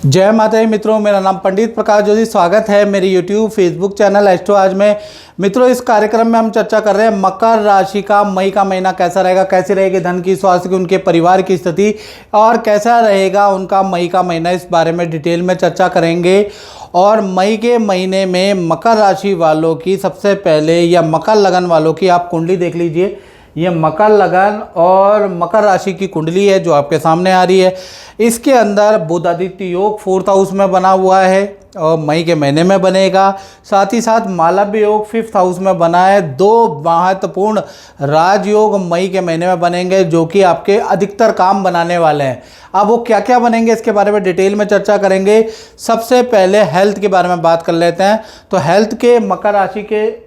जय माता दी मित्रों, मेरा नाम पंडित प्रकाश जोशी। स्वागत है मेरे यूट्यूब फेसबुक चैनल एस्ट्रो आज में। मित्रों, इस कार्यक्रम में हम चर्चा कर रहे हैं मकर राशि का मई का महीना कैसा रहेगा, कैसी रहेगी धन की, स्वास्थ्य की, उनके परिवार की स्थिति और कैसा रहेगा उनका मई का महीना। इस बारे में डिटेल में चर्चा करेंगे। और मई के महीने में मकर राशि वालों की सबसे पहले, या मकर लगन वालों की आप कुंडली देख लीजिए। ये मकर लगन और मकर राशि की कुंडली है जो आपके सामने आ रही है। इसके अंदर बुध आदित्य योग 4th हाउस में बना हुआ है और मई के महीने में बनेगा। साथ ही साथ मालव्य योग 5th हाउस में बना है। दो महत्वपूर्ण राजयोग मई के महीने में बनेंगे जो कि आपके अधिकतर काम बनाने वाले हैं। अब वो क्या क्या बनेंगे इसके बारे में डिटेल में चर्चा करेंगे। सबसे पहले हेल्थ के बारे में बात कर लेते हैं। तो हेल्थ के मकर राशि के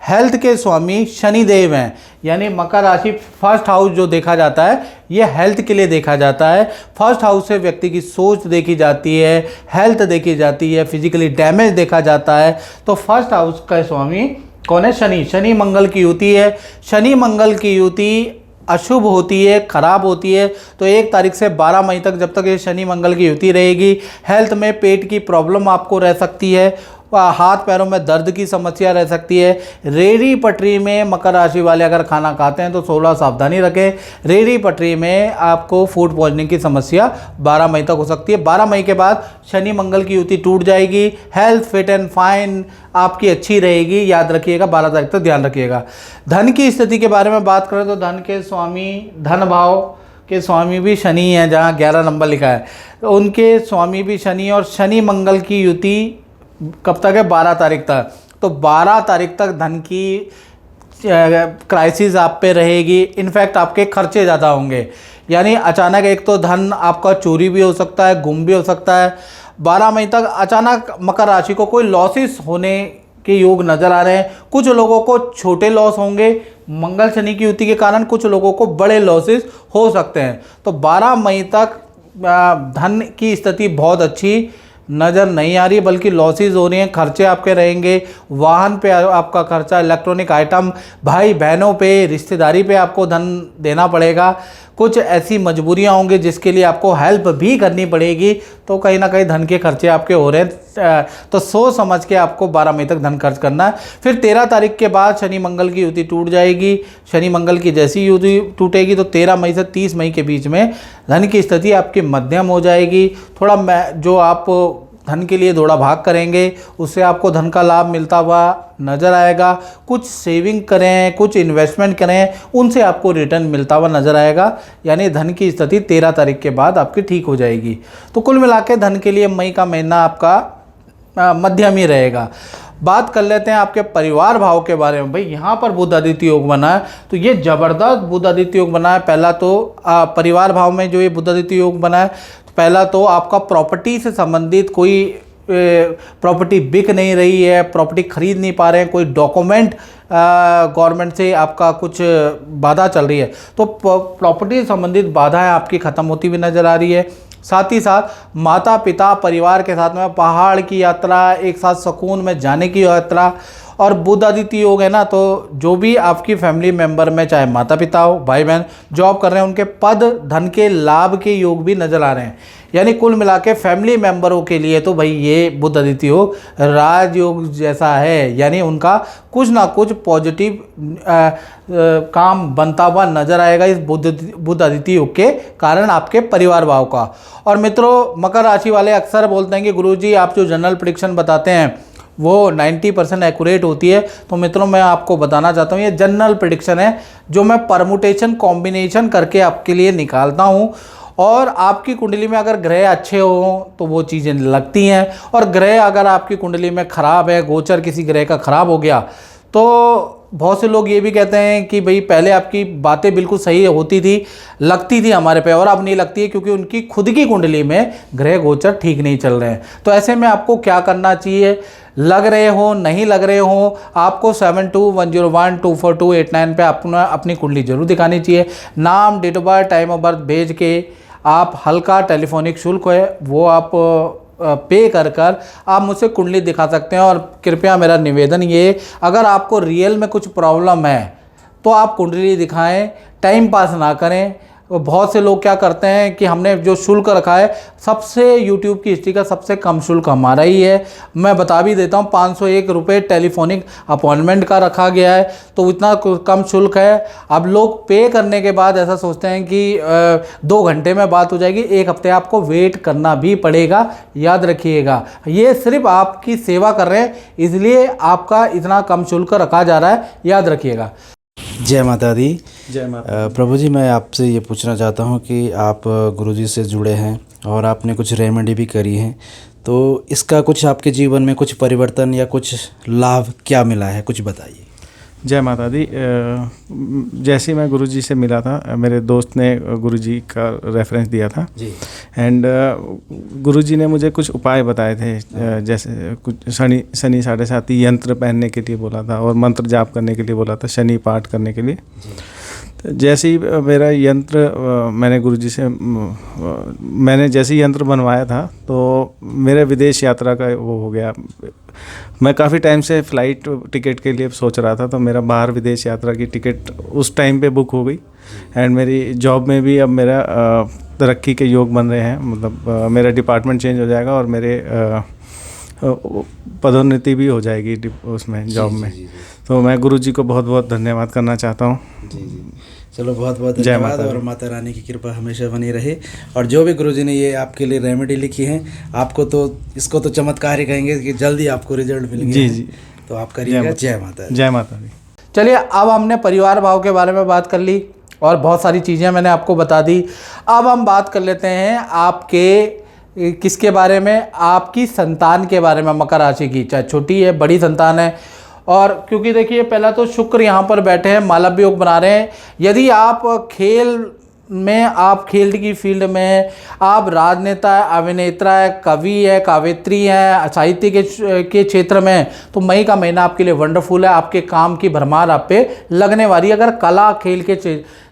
हेल्थ के स्वामी शनिदेव हैं, यानी मकर राशि 1st हाउस जो देखा जाता है ये हेल्थ के लिए देखा जाता है। 1st हाउस से व्यक्ति की सोच देखी जाती है, हेल्थ देखी जाती है, फिजिकली डैमेज देखा जाता है। तो 1st हाउस का स्वामी कौन है? शनि। शनि मंगल की युति है। शनि मंगल की युति अशुभ होती है, खराब होती है। तो 1 तारीख से 12 मई तक जब तक ये शनि मंगल की युति रहेगी, हेल्थ में पेट की प्रॉब्लम आपको रह सकती है, हाथ पैरों में दर्द की समस्या रह सकती है। रेहड़ी पटरी में मकर राशि वाले अगर खाना खाते हैं तो 16 सावधानी रखें। रेहड़ी पटरी में आपको फूड पॉइजनिंग की समस्या 12 मई तक हो सकती है। 12 मई के बाद शनि मंगल की युति टूट जाएगी। हेल्थ फिट एंड फाइन आपकी अच्छी रहेगी, याद रखिएगा। 12 तारीख तक ध्यान रखिएगा। धन की स्थिति के बारे में बात करें तो धन के स्वामी, धन भाव के स्वामी भी शनि हैं, जहाँ 11 नंबर लिखा है तो उनके स्वामी भी शनि, और शनि मंगल की युति कब तक है? 12 तारीख तक। तो 12 तारीख तक धन की क्राइसिस आप पे रहेगी। इनफैक्ट आपके खर्चे ज़्यादा होंगे, यानी अचानक एक तो धन आपका चोरी भी हो सकता है, गुम भी हो सकता है। 12 मई तक अचानक मकर राशि को कोई लॉसेस होने के योग नज़र आ रहे हैं। कुछ लोगों को छोटे लॉस होंगे, मंगल शनि की युति के कारण कुछ लोगों को बड़े लॉसेस हो सकते हैं। तो 12 मई तक धन की स्थिति बहुत अच्छी नज़र नहीं आ रही, बल्कि लॉसेस हो रही हैं। खर्चे आपके रहेंगे, वाहन पे आपका खर्चा, इलेक्ट्रॉनिक आइटम, भाई बहनों पे, रिश्तेदारी पे आपको धन देना पड़ेगा। कुछ ऐसी मजबूरियां होंगी जिसके लिए आपको हेल्प भी करनी पड़ेगी। तो कहीं ना कहीं धन के खर्चे आपके हो रहे हैं, तो सोच समझ के आपको 12 मई तक धन खर्च करना है। फिर 13 तारीख के बाद शनि मंगल की युति टूट जाएगी। शनि मंगल की जैसी युति टूटेगी तो 13 मई से 30 मई के बीच में धन की स्थिति आपकी मध्यम हो जाएगी। थोड़ा जो आप धन के लिए दौड़ा भाग करेंगे उससे आपको धन का लाभ मिलता हुआ नज़र आएगा। कुछ सेविंग करें, कुछ इन्वेस्टमेंट करें, उनसे आपको रिटर्न मिलता हुआ नज़र आएगा। यानी धन की स्थिति 13 तारीख के बाद आपकी ठीक हो जाएगी। तो कुल मिला के धन के लिए मई का महीना आपका मध्यम ही रहेगा। बात कर लेते हैं आपके परिवार भाव के बारे में। भाई यहाँ पर बुध आदित्य योग बना है तो ये ज़बरदस्त बुध आदित्य योग बना है। पहला तो परिवार भाव में जो ये बुध आदित्य योग बना है, पहला तो आपका प्रॉपर्टी से संबंधित कोई प्रॉपर्टी बिक नहीं रही है, प्रॉपर्टी खरीद नहीं पा रहे हैं, कोई डॉक्यूमेंट गवर्नमेंट से आपका कुछ बाधा चल रही है, तो प्रॉपर्टी से संबंधित बाधाएं आपकी ख़त्म होती हुई नज़र आ रही है। साथ ही साथ माता पिता परिवार के साथ में पहाड़ की यात्रा, एक साथ सुकून में जाने की यात्रा, और बुध आदित्य योग है ना, तो जो भी आपकी फैमिली मेंबर में, चाहे माता पिता हो, भाई बहन, जॉब कर रहे हैं, उनके पद धन के लाभ के योग भी नज़र आ रहे हैं। यानी कुल मिला के फैमिली मेंबरों के लिए तो भाई ये बुध आदित्य योग राजयोग जैसा है। यानी उनका कुछ ना कुछ पॉजिटिव काम बनता हुआ नज़र आएगा इस बुध आदित्य योग के कारण आपके परिवार भाव का। और मित्रों, मकर राशि वाले अक्सर बोलते हैं कि गुरुजी आप जो जनरल प्रेडिक्शन बताते हैं वो 90% एक्यूरेट होती है। तो मित्रों, मैं आपको बताना चाहता हूँ ये जनरल प्रेडिक्शन है जो मैं परमुटेशन कॉम्बिनेशन करके आपके लिए निकालता हूँ। और आपकी कुंडली में अगर ग्रह अच्छे हों तो वो चीज़ें लगती हैं, और ग्रह अगर आपकी कुंडली में ख़राब है, गोचर किसी ग्रह का ख़राब हो गया, तो बहुत से लोग ये भी कहते हैं कि भाई पहले आपकी बातें बिल्कुल सही होती थी, लगती थी हमारे पे, और अब नहीं लगती है क्योंकि उनकी खुद की कुंडली में ग्रह गोचर ठीक नहीं चल रहे हैं। तो ऐसे में आपको क्या करना चाहिए? लग रहे हो, नहीं लग रहे हो, आपको 7210124289 पे अपनी कुंडली जरूर दिखानी चाहिए। नाम, date of birth, time of birth भेज के आप हल्का टेलीफोनिक शुल्क है वो आप पे कर आप मुझसे कुंडली दिखा सकते हैं। और कृपया मेरा निवेदन ये, अगर आपको रियल में कुछ प्रॉब्लम है तो आप कुंडली दिखाएं, टाइम पास ना करें। बहुत से लोग क्या करते हैं कि हमने जो शुल्क रखा है सबसे यूट्यूब की हिस्ट्री का सबसे कम शुल्क हमारा ही है। मैं बता भी देता हूँ, 501 रुपये टेलीफोनिक अपॉइंटमेंट का रखा गया है, तो इतना कम शुल्क है। अब लोग पे करने के बाद ऐसा सोचते हैं कि 2 घंटे में बात हो जाएगी, 1 हफ्ते आपको वेट करना भी पड़ेगा। याद रखिएगा, ये सिर्फ आपकी सेवा कर रहे हैं, इसलिए आपका इतना कम शुल्क रखा जा रहा है, याद रखिएगा। जय माता दी। जय माता। प्रभु जी, मैं आपसे ये पूछना चाहता हूँ कि आप गुरुजी से जुड़े हैं और आपने कुछ रेमेडी भी करी है, तो इसका कुछ आपके जीवन में कुछ परिवर्तन या कुछ लाभ क्या मिला है, कुछ बताइए। जय माता दी। जैसे ही मैं गुरुजी से मिला था, मेरे दोस्त ने गुरुजी का रेफरेंस दिया था जी। एंड गुरुजी ने मुझे कुछ उपाय बताए थे, जैसे कुछ शनि 7.5 यंत्र पहनने के लिए बोला था और मंत्र जाप करने के लिए बोला था, शनि पाठ करने के लिए। तो जैसे ही मेरा यंत्र मैंने जैसे ही यंत्र बनवाया था तो मेरे विदेश यात्रा का वो हो गया। मैं काफ़ी टाइम से फ़्लाइट टिकट के लिए सोच रहा था, तो मेरा बाहर विदेश यात्रा की टिकट उस टाइम पे बुक हो गई। एंड मेरी जॉब में भी अब मेरा तरक्की के योग बन रहे हैं, मतलब मेरा डिपार्टमेंट चेंज हो जाएगा और मेरे पदोन्नति भी हो जाएगी उसमें जॉब में। तो मैं गुरुजी को बहुत बहुत धन्यवाद करना चाहता हूँ। चलो, बहुत बहुत धन्यवाद और माता रानी की कृपा हमेशा बनी रहे। और जो भी गुरुजी ने ये आपके लिए रेमेडी लिखी है, आपको तो इसको तो चमत्कार ही कहेंगे कि जल्दी आपको रिजल्ट मिलेंगे। जी जी, तो आप करिएगा। जय माता दी। जय माता दी। चलिए, अब हमने परिवार भाव के बारे में बात कर ली और बहुत सारी चीज़ें मैंने आपको बता दी। अब हम बात कर लेते हैं आपके किसके बारे में, आपकी संतान के बारे में, मकर राशि की, चाहे छोटी है बड़ी संतान है। और क्योंकि देखिए, पहला तो शुक्र यहाँ पर बैठे हैं, मालव्य योग बना रहे हैं। यदि आप खेल में, आप खेल की फील्ड में, आप राजनेता है, अभिनेता है, कवि है, काव्यत्री है, साहित्य के क्षेत्र में, तो मई का महीना आपके लिए वंडरफुल है। आपके काम की भरमार आप पे लगने वाली है। अगर कला खेल के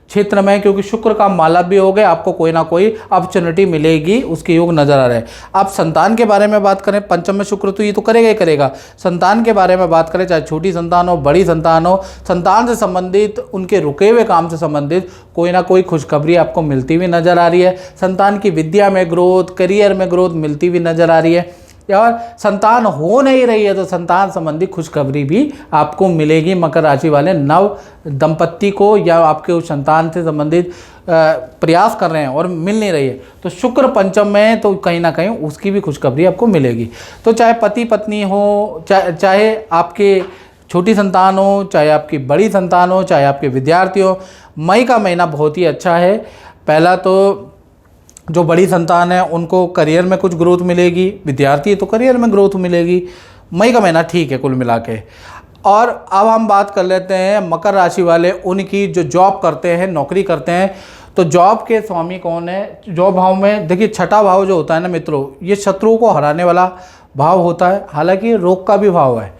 क्षेत्र में, क्योंकि शुक्र का मालव्य हो गए, आपको कोई ना कोई अपॉर्चुनिटी मिलेगी, उसके योग नजर आ रहे हैं। अब संतान के बारे में बात करें, पंचम में शुक्र तो ये तो करेगा ही करेगा। संतान के बारे में बात करें, चाहे छोटी संतान हो बड़ी संतान हो, संतान से संबंधित, उनके रुके हुए काम से संबंधित कोई ना कोई खुशखबरी आपको मिलती हुई नजर आ रही है। संतान की विद्या में ग्रोथ, करियर में ग्रोथ मिलती हुई नजर आ रही है। और संतान हो नहीं रही है तो संतान संबंधी खुशखबरी भी आपको मिलेगी मकर राशि वाले नव दंपत्ति को, या आपके उस संतान से संबंधित प्रयास कर रहे हैं और मिल नहीं रही है, तो शुक्र पंचम में, तो कहीं ना कहीं उसकी भी खुशखबरी आपको मिलेगी। तो चाहे पति पत्नी हो, चाहे आपके छोटी संतान हो, चाहे आपकी बड़ी संतान हो, चाहे आपके विद्यार्थी हो, मई का महीना बहुत ही अच्छा है। पहला तो जो बड़ी संतान है उनको करियर में कुछ ग्रोथ मिलेगी, विद्यार्थी तो करियर में ग्रोथ मिलेगी। मई का महीना ठीक है कुल मिला के। और अब हम बात कर लेते हैं मकर राशि वाले उनकी जो जॉब करते हैं, नौकरी करते हैं। तो जॉब के स्वामी कौन है? जॉब भाव में देखिए, छठा भाव जो होता है ना मित्रों, ये शत्रुओं को हराने वाला भाव होता है। हालांकि रोग का भी भाव है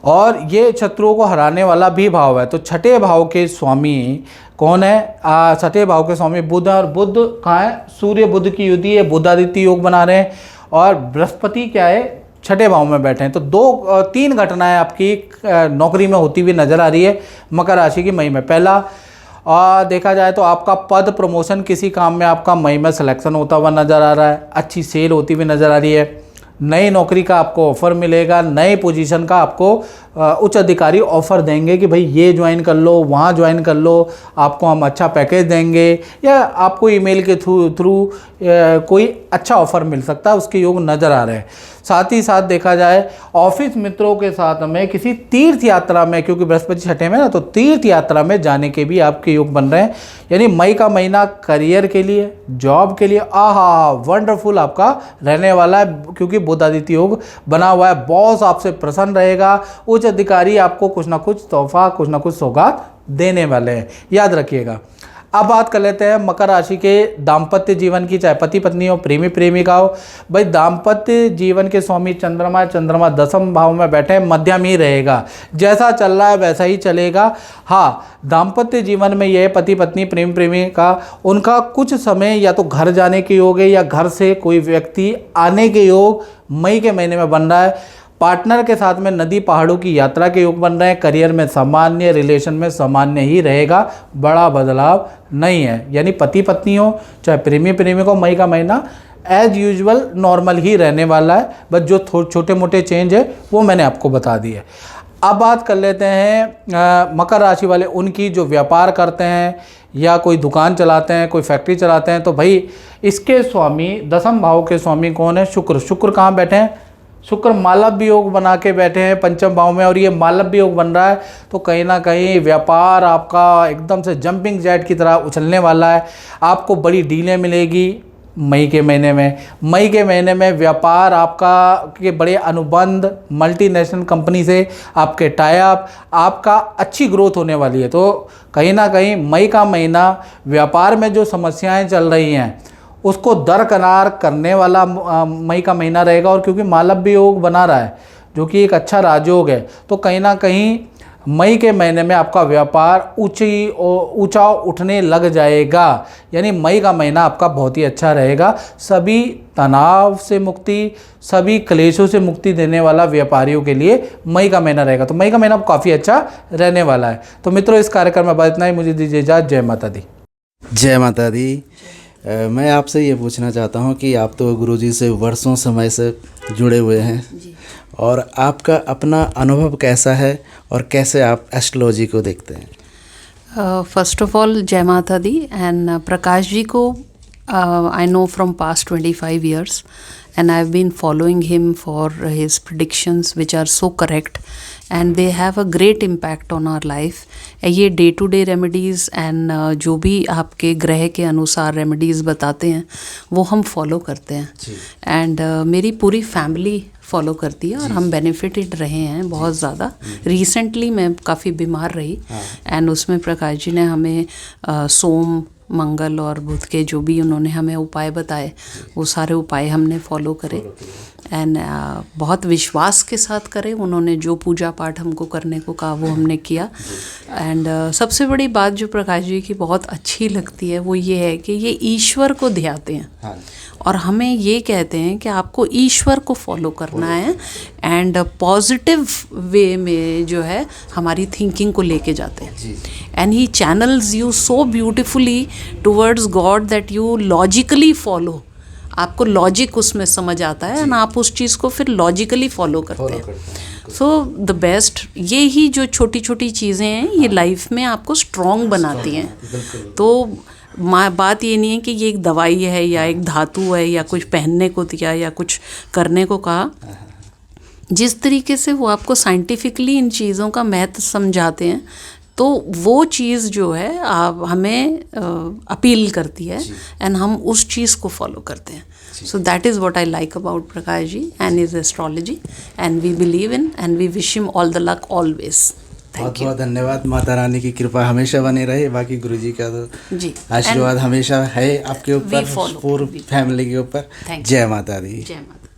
और ये शत्रुओं को हराने वाला भी भाव है। तो छठे भाव के स्वामी कौन है? छठे भाव के स्वामी बुध है। और बुध कहाँ है? सूर्य बुध की युति है, बुधादित्य योग बना रहे हैं। और बृहस्पति क्या है? छठे भाव में बैठे हैं। तो 3 घटनाएं आपकी नौकरी में होती हुई नजर आ रही है मकर राशि की मई में। पहला देखा जाए तो आपका पद प्रमोशन, किसी काम में आपका मई में सिलेक्शन होता हुआ नजर आ रहा है, अच्छी सेल होती हुई नजर आ रही है। नई नौकरी का आपको ऑफ़र मिलेगा, नए पोजीशन का आपको उच्च अधिकारी ऑफ़र देंगे कि भाई ये ज्वाइन कर लो, वहाँ ज्वाइन कर लो, आपको हम अच्छा पैकेज देंगे, या आपको ईमेल के थ्रू कोई अच्छा ऑफ़र मिल सकता है, उसके योग नज़र आ रहे हैं। साथ ही साथ देखा जाए ऑफिस मित्रों के साथ में किसी तीर्थ यात्रा में, क्योंकि बृहस्पति छठे में ना, तो तीर्थ यात्रा में जाने के भी आपके योग बन रहे हैं। यानी मई का महीना करियर के लिए, जॉब के लिए आहा वंडरफुल आपका रहने वाला है, क्योंकि बुधादित्य योग बना हुआ है। बॉस आपसे प्रसन्न रहेगा, उच्च अधिकारी आपको कुछ ना कुछ तोहफा, कुछ ना कुछ सौगात देने वाले हैं, याद रखिएगा। अब बात कर लेते हैं मकर राशि के दाम्पत्य जीवन की, चाहे पति पत्नी हो, प्रेमी प्रेमिका हो। भाई दाम्पत्य जीवन के स्वामी चंद्रमा 10वें भाव में बैठे, मध्यम ही रहेगा, जैसा चल रहा है वैसा ही चलेगा। हाँ, दाम्पत्य जीवन में यह पति पत्नी प्रेमी प्रेमिका, उनका कुछ समय या तो घर जाने के योग है, या घर से कोई व्यक्ति आने के योग मई के महीने में बन रहा है। पार्टनर के साथ में नदी पहाड़ों की यात्रा के योग बन रहे हैं। करियर में सामान्य, रिलेशन में सामान्य ही रहेगा, बड़ा बदलाव नहीं है। यानी पति पत्नी हो चाहे प्रेमी प्रेमिक हो, मई का महीना एज यूजुअल नॉर्मल ही रहने वाला है। बस जो छोटे मोटे चेंज है वो मैंने आपको बता दिए। अब बात कर लेते हैं मकर राशि वाले उनकी, जो व्यापार करते हैं या कोई दुकान चलाते हैं, कोई फैक्ट्री चलाते हैं। तो भाई इसके स्वामी, दसम भाव के स्वामी कौन है? शुक्र। शुक्र कहाँ बैठे हैं? शुक्र मालव्य योग बना के बैठे हैं पंचम भाव में, और ये मालव्य योग बन रहा है तो कहीं ना कहीं व्यापार आपका एकदम से जंपिंग जैट की तरह उछलने वाला है। आपको बड़ी डीलें मिलेगी मई के महीने में। मई के महीने में व्यापार आपका के बड़े अनुबंध, मल्टीनेशनल कंपनी से आपके टाई अप, आपका अच्छी ग्रोथ होने वाली है। तो कहीं ना कहीं मई का महीना व्यापार में जो समस्याएं चल रही हैं उसको दरकिनार करने वाला मई का महीना रहेगा। और क्योंकि मालव्य योग बना रहा है जो कि एक अच्छा राजयोग है, तो कहीं ना कहीं मई के महीने में आपका व्यापार ऊंचा उठने लग जाएगा। यानी मई का महीना आपका बहुत ही अच्छा रहेगा। सभी तनाव से मुक्ति, सभी क्लेशों से मुक्ति देने वाला व्यापारियों के लिए मई का महीना रहेगा। तो मई का महीना काफ़ी अच्छा रहने वाला है। तो मित्रों, इस कार्यक्रम में बस इतना ही। मुझे दीजिए इजाज़त। जय माता दी। जय माता दी। मैं आपसे ये पूछना चाहता हूँ कि आप तो गुरुजी से वर्षों समय से जुड़े हुए हैं, और आपका अपना अनुभव कैसा है और कैसे आप एस्ट्रोलॉजी को देखते हैं? फर्स्ट ऑफ ऑल जय माता दी। एंड प्रकाश जी को I know from past 25 years and I've been following him for his predictions which are so correct and they have a great impact on our life. ये day to day remedies and जो भी आपके ग्रह के अनुसार remedies बताते हैं वो हम फॉलो करते हैं। एंड मेरी पूरी फैमिली फॉलो करती है और हम बेनिफिटेड रहे हैं बहुत ज़्यादा। रिसेंटली मैं काफ़ी बीमार रही एंड उसमें प्रकाश जी ने हमें सोम, मंगल और बुध के जो भी उन्होंने हमें उपाय बताए वो सारे उपाय हमने फॉलो करे एंड बहुत विश्वास के साथ करे। उन्होंने जो पूजा पाठ हमको करने को कहा वो हमने किया। एंड सबसे बड़ी बात जो प्रकाश जी की बहुत अच्छी लगती है वो ये है कि ये ईश्वर को ध्याते हैं और हमें ये कहते हैं कि आपको ईश्वर को फॉलो करना है एंड पॉजिटिव वे में जो है हमारी थिंकिंग को लेके जाते हैं। And he channels you so beautifully towards God that you logically follow. आपको लॉजिक उसमें समझ आता है एंड आप उस चीज़ को फिर लॉजिकली फॉलो करते हैं। सो द बेस्ट, ये ही जो छोटी छोटी चीज़ें हैं ये लाइफ में आपको स्ट्रॉन्ग बनाती हैं। तो बात ये नहीं है कि ये एक दवाई है या एक धातु है या कुछ पहनने को दिया या कुछ करने को कहा। जिस तरीके से वो आपको साइंटिफिकली इन चीज़ों का महत्व समझाते हैं तो वो चीज़ जो है आप हमें अपील करती है एंड हम उस चीज़ को फॉलो करते हैं। So that is what I like about Prakash ji and his astrology and we believe in and we wish him all the luck always. बहुत बहुत धन्यवाद। माता रानी की कृपा हमेशा बनी रहे। बाकी गुरुजी का तो जी आशीर्वाद हमेशा है आपके ऊपर, पूरी फैमिली के ऊपर। जय माता दी। जय माता।